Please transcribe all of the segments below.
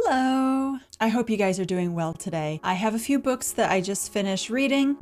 Hello! I hope you guys are doing well today. I have a few books that I just finished reading.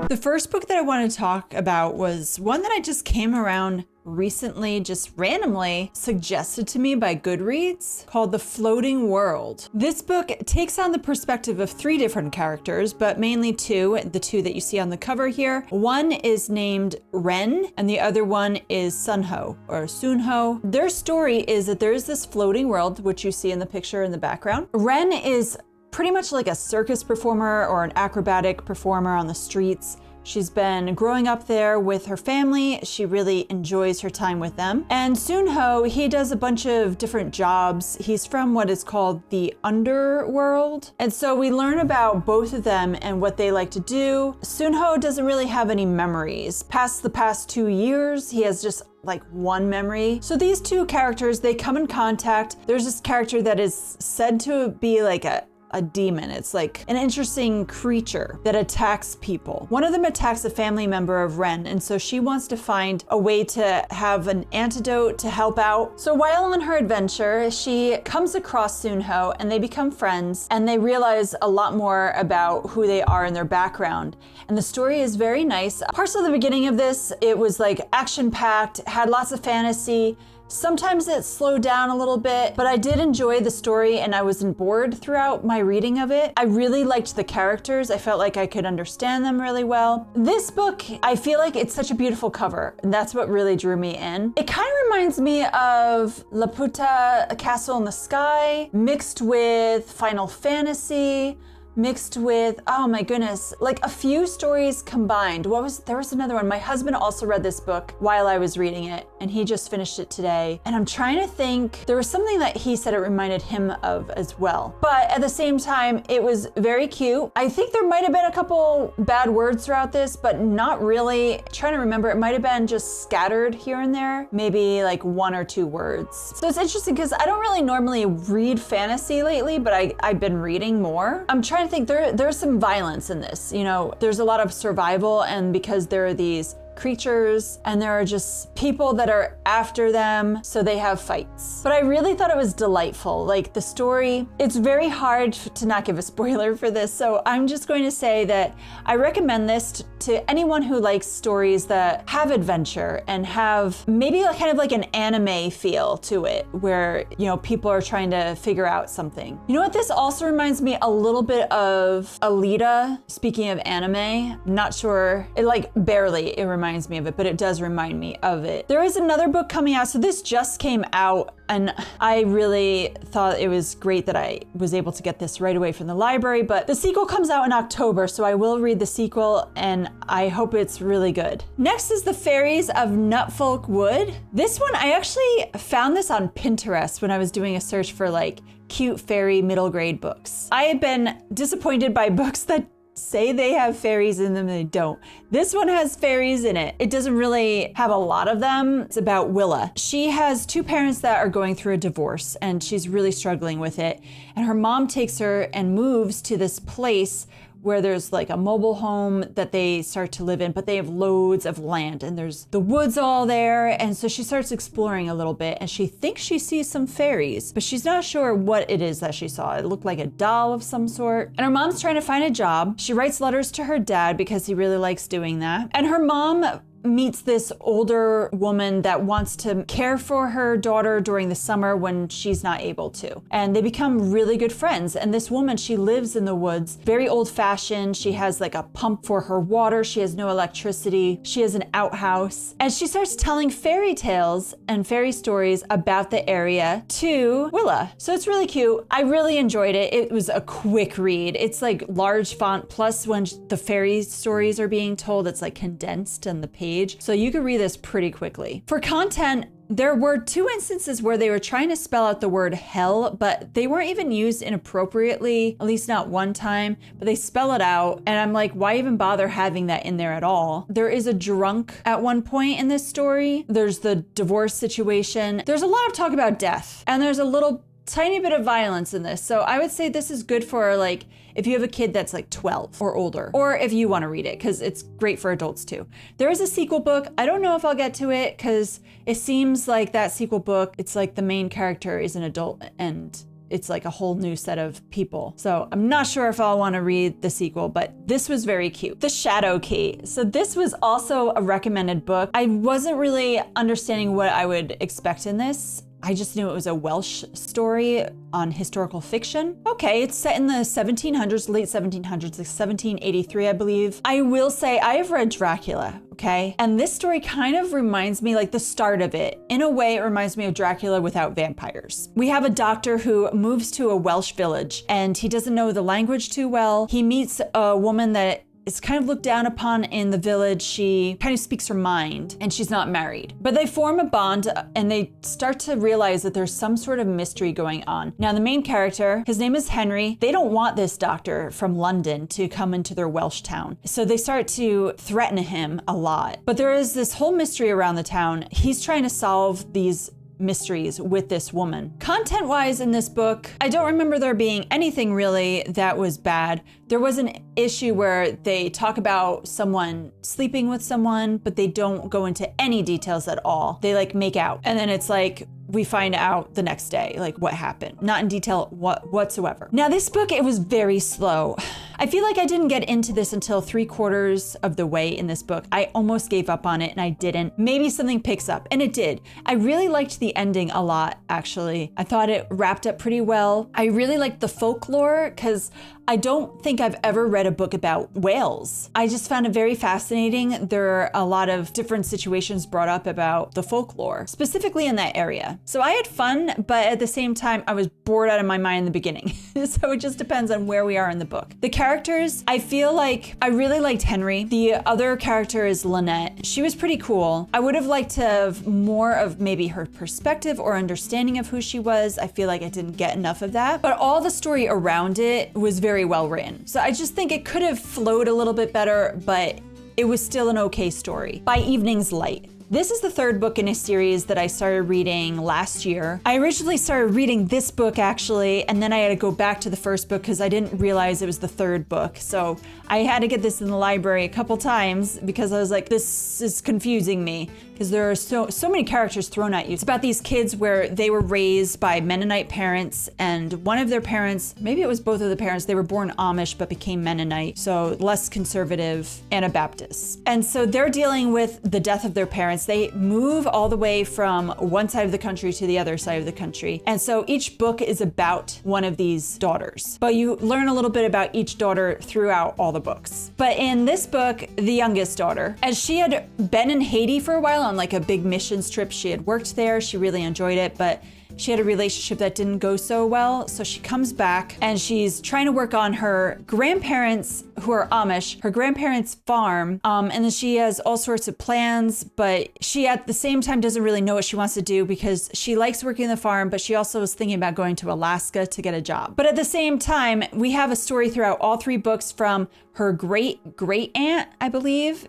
The first book that I want to talk about was one that I just came around recently, just randomly suggested to me by Goodreads, called The Floating World. This book takes on the perspective of three different characters, but mainly two, the two that you see on the cover here. One is named Ren, and the other one is Sunho, or Sunho. Their story is that there is this floating world, which you see in the picture in the background. Ren is pretty much like a circus performer or an acrobatic performer on the streets. She's been growing up there with her family. She really enjoys her time with them. And Sunho, he does a bunch of different jobs. He's from what is called the underworld. And so we learn about both of them and what they like to do. Sunho doesn't really have any memories. Past the past 2 years, he has just like one memory. So these two characters, they come in contact. There's this character that is said to be like a demon. It's like an interesting creature that attacks people. One of them attacks a family member of Ren, and so she wants to find a way to have an antidote to help out. So while on her adventure, she comes across Sunho and they become friends, and they realize a lot more about who they are and their background. And the story is very nice. Parts of the beginning of this, it was like action-packed, had lots of fantasy. Sometimes it slowed down a little bit, but I did enjoy the story and I wasn't bored throughout my reading of it. I really liked the characters. I felt like I could understand them really well. This book, I feel like it's such a beautiful cover, and that's what really drew me in. It kind of reminds me of Laputa, A Castle in the Sky, mixed with Final Fantasy, mixed with, oh my goodness, like a few stories combined. There was another one. My husband also read this book while I was reading it, and he just finished it today. And I'm trying to think, there was something that he said it reminded him of as well. But at the same time, it was very cute. I think there might have been a couple bad words throughout this, but not really. Trying to remember, it might have been just scattered here and there, maybe like 1 or 2 words. So it's interesting because I don't really normally read fantasy lately, but I've been reading more. I'm trying to think, there's some violence in this. You know, there's a lot of survival, and because there are these creatures and there are just people that are after them, so they have fights. But I really thought it was delightful. Like the story, it's very hard to not give a spoiler for this, so I'm just going to say that I recommend this to anyone who likes stories that have adventure and have maybe kind of like an anime feel to it, where, you know, people are trying to figure out something. You know what this also reminds me a little bit of? Alita. Speaking of anime, not sure, it like barely, it reminds me of it, but it does remind me of it. There is another book coming out, so this just came out, and I really thought it was great that I was able to get this right away from the library, but the sequel comes out in October, so I will read the sequel, and I hope it's really good. Next is The Fairies of Nutfolk Wood. This one, I actually found this on Pinterest when I was doing a search for like cute fairy middle grade books. I have been disappointed by books that say they have fairies in them, they don't. This one has fairies in it. It doesn't really have a lot of them. It's about Willa. She has 2 parents that are going through a divorce, and she's really struggling with it. And her mom takes her and moves to this place where there's like a mobile home that they start to live in, but they have loads of land and there's the woods all there. And so she starts exploring a little bit, and she thinks she sees some fairies, but she's not sure what it is that she saw. It looked like a doll of some sort. And her mom's trying to find a job. She writes letters to her dad because he really likes doing that. And her mom meets this older woman that wants to care for her daughter during the summer when she's not able to. And they become really good friends. And this woman, she lives in the woods, very old fashioned. She has like a pump for her water. She has no electricity. She has an outhouse. And she starts telling fairy tales and fairy stories about the area to Willa. So it's really cute. I really enjoyed it. It was a quick read. It's like large font, plus when the fairy stories are being told, it's like condensed on the page. So you could read this pretty quickly. For content, there were 2 instances where they were trying to spell out the word hell, but they weren't even used inappropriately, at least not one time, but they spell it out. And I'm like, why even bother having that in there at all? There is a drunk at one point in this story. There's the divorce situation. There's a lot of talk about death, and there's a little tiny bit of violence in this. So I would say this is good for like, if you have a kid that's like 12 or older, or if you want to read it, because it's great for adults too. There is a sequel book. I don't know if I'll get to it because it seems like that sequel book, it's like the main character is an adult and it's like a whole new set of people. So I'm not sure if I'll want to read the sequel, but this was very cute. The Shadow Key. So this was also a recommended book. I wasn't really understanding what I would expect in this. I just knew it was a Welsh story on historical fiction. Okay, it's set in the 1700s, late 1700s, like 1783, I believe. I will say I have read Dracula, okay? And this story kind of reminds me, like the start of it, in a way it reminds me of Dracula without vampires. We have a doctor who moves to a Welsh village and he doesn't know the language too well. He meets a woman that is kind of looked down upon in the village. She kind of speaks her mind and she's not married. But they form a bond and they start to realize that there's some sort of mystery going on. Now the main character, his name is Henry. They don't want this doctor from London to come into their Welsh town. So they start to threaten him a lot. But there is this whole mystery around the town. He's trying to solve these mysteries with this woman. Content-wise in this book, I don't remember there being anything really that was bad. There was an issue where they talk about someone sleeping with someone, but they don't go into any details at all. They like make out. And then it's like, we find out the next day, like what happened. Not in detail whatsoever. Now this book, it was very slow. I feel like I didn't get into this until 3/4 of the way in this book. I almost gave up on it and I didn't. Maybe something picks up, and it did. I really liked the ending a lot, actually. I thought it wrapped up pretty well. I really liked the folklore because I don't think I've ever read a book about Wales. I just found it very fascinating. There are a lot of different situations brought up about the folklore, specifically in that area. So I had fun, but at the same time, I was bored out of my mind in the beginning. So it just depends on where we are in the book. The characters, I feel like I really liked Henry. The other character is Lynette. She was pretty cool. I would have liked to have more of maybe her perspective or understanding of who she was. I feel like I didn't get enough of that, but all the story around it was very well written. So I just think it could have flowed a little bit better, but it was still an okay story. By Evening's Light. This is the third book in a series that I started reading last year. I originally started reading this book actually, and then I had to go back to the first book because I didn't realize it was the third book. So I had to get this in the library a couple times because I was like, this is confusing me because there are so many characters thrown at you. It's about these kids where they were raised by Mennonite parents, and one of their parents, maybe it was both of the parents, they were born Amish but became Mennonite, so less conservative, Anabaptists. And so they're dealing with the death of their parents. They move all the way from one side of the country to the other side of the country. And so each book is about one of these daughters. But you learn a little bit about each daughter throughout all the books. But in this book, the youngest daughter, as she had been in Haiti for a while on like a big missions trip, she had worked there, she really enjoyed it, but she had a relationship that didn't go so well, so she comes back and she's trying to work on her grandparents who are Amish, her grandparents' farm, and then she has all sorts of plans, but she at the same time doesn't really know what she wants to do because she likes working the farm, but she also was thinking about going to Alaska to get a job. But at the same time, we have a story throughout all three books from her great-great-aunt, I believe.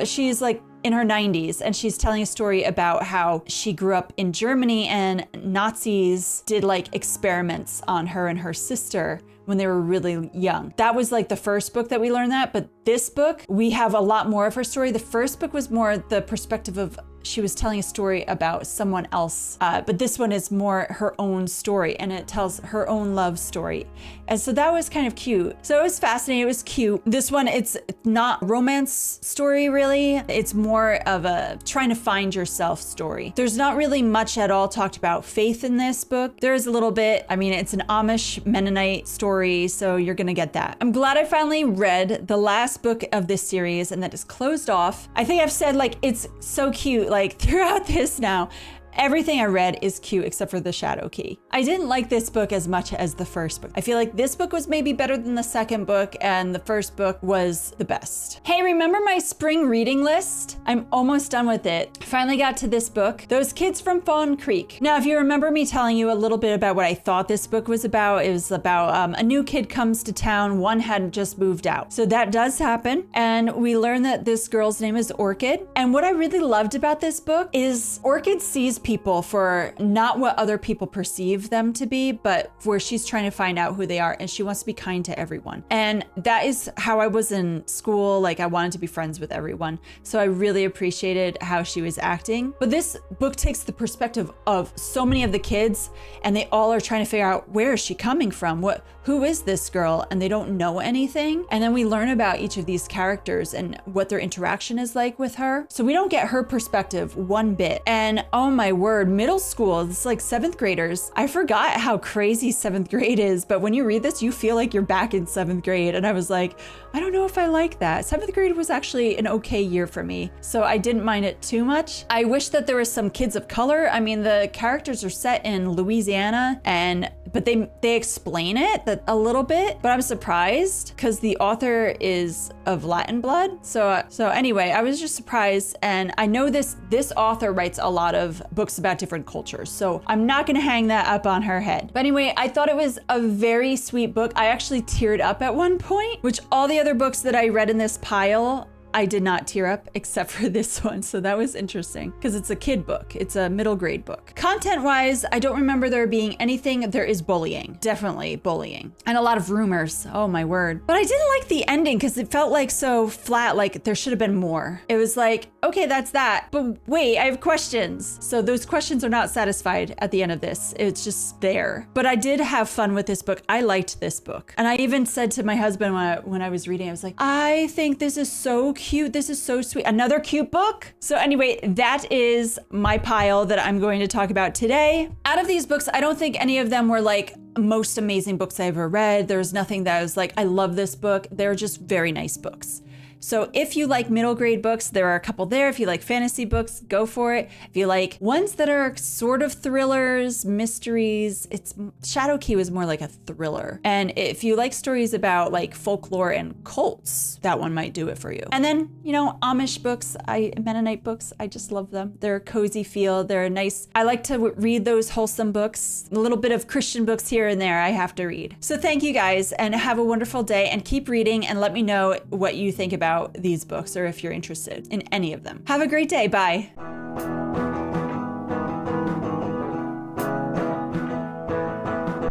She's like in her 90s, and she's telling a story about how she grew up in Germany and Nazis did like experiments on her and her sister when they were really young. That was like the first book that we learned that, but this book, we have a lot more of her story. The first book was more the perspective of she was telling a story about someone else, but this one is more her own story, and it tells her own love story. And so that was kind of cute. So it was fascinating, it was cute. This one, it's not a romance story really. It's more of a trying to find yourself story. There's not really much at all talked about faith in this book. There is a little bit. I mean, it's an Amish Mennonite story, so you're gonna get that. I'm glad I finally read the last book of this series and that is closed off. I think I've said like, it's so cute. Like throughout this now, everything I read is cute except for The Shadow Key. I didn't like this book as much as the first book. I feel like this book was maybe better than the second book, and the first book was the best. Hey, remember my spring reading list? I'm almost done with it. Finally got to this book, Those Kids from Fawn Creek. Now, if you remember me telling you a little bit about what I thought this book was about, it was about a new kid comes to town, one had just moved out. So that does happen, and we learn that this girl's name is Orchid. And what I really loved about this book is Orchid sees people for not what other people perceive them to be, but where she's trying to find out who they are, and she wants to be kind to everyone. And that is how I was in school. Like, I wanted to be friends with everyone. So I really appreciated how she was acting. But this book takes the perspective of so many of the kids, and they all are trying to figure out, where is she coming from? Who is this girl? And they don't know anything. And then we learn about each of these characters and what their interaction is like with her. So we don't get her perspective one bit. And oh my word, middle school, it's like 7th graders. I forgot how crazy 7th grade is, but when you read this, you feel like you're back in 7th grade. And I was like, I don't know if I like that. 7th grade was actually an okay year for me, so I didn't mind it too much. I wish that there was some kids of color. I mean, the characters are set in Louisiana, but they explain it a little bit, but I'm surprised because the author is of Latin blood. So anyway, I was just surprised, and I know this author writes a lot of books about different cultures, so I'm not gonna hang that up on her head. But anyway, I thought it was a very sweet book. I actually teared up at one point, which all the other books that I read in this pile, I did not tear up except for this one. So that was interesting because it's a kid book. It's a middle grade book. Content wise, I don't remember there being anything. There is bullying, definitely bullying, and a lot of rumors. Oh my word. But I didn't like the ending because it felt like so flat, like there should have been more. It was like, okay, that's that. But wait, I have questions. So those questions are not satisfied at the end of this. It's just there. But I did have fun with this book. I liked this book. And I even said to my husband when I was reading, I was like, I think this is so cute. This is so sweet. Another cute book. So anyway, that is my pile that I'm going to talk about today. Out of these books, I don't think any of them were like most amazing books I ever read. There's nothing that I was like, I love this book. They're just very nice books. So if you like middle grade books, there are a couple there. If you like fantasy books, go for it. If you like ones that are sort of thrillers, mysteries, Shadow Key was more like a thriller. And if you like stories about like folklore and cults, that one might do it for you. And then, Amish books, Mennonite books, I just love them. They're a cozy feel. They're nice. I like to read those wholesome books. A little bit of Christian books here and there I have to read. So thank you guys, and have a wonderful day, and keep reading, and let me know what you think about these books, or if you're interested in any of them. Have a great day. Bye.